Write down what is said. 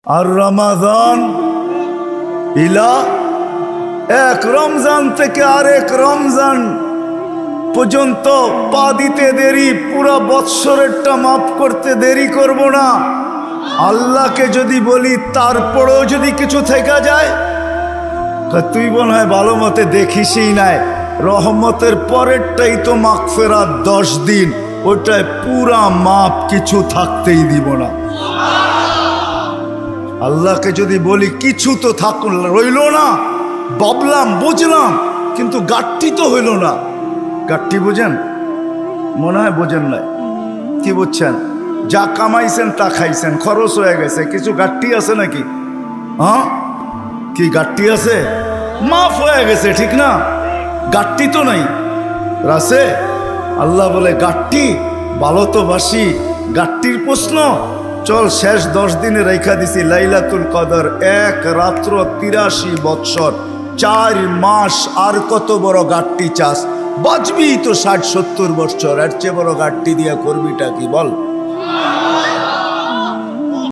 আর রমাদান ইলা এক রমজান থেকে আরেক রমজান পর্যন্ত পা দিতে দেরি, পুরো বৎসরেরটা মাফ করতে দেরি করব না। আল্লাহকে যদি বলি তারপরেও যদি কিছু থেকে যায়, তুই মনে হয় ভালো মতে দেখিসই নাই, রহমতের পরেরটাই তো মাগফিরাত 10 দিন, ওটায় পুরা মাপ, কিছু থাকতেই দিব না। আল্লাহকে যদি বলি কিছু তো থাকুন রইল না, ভাবলাম বুঝলাম, কিন্তু গাঠটি তো হইল না। গাঠটি বোঝেন? মনে হয় বোঝেন নাই। কি বুঝছেন? যা কামাইছেন তা খাইছেন, খরচ হয়ে গেছে, কিছু গাঠটি আছে নাকি? হ্যাঁ, কি গাঠটি আছে? মাফ হয়ে গেছে, ঠিক না? গাঠটি তো নাই রাসে। আল্লাহ বলে গাঠটি ভালো তো বাসি, গাঠটির প্রশ্ন চল শেষ 10 দিনে রেখা দিছি লাইলাতুল কদর, এক রাত্র 83 বৎসর, 4 মাস, আর কত বড় গাঠটি চাস? বাঁচবি তো 60-70 বৎসর, এর চেয়ে বড় গাঠটি দিয়া করবিটা কি বল?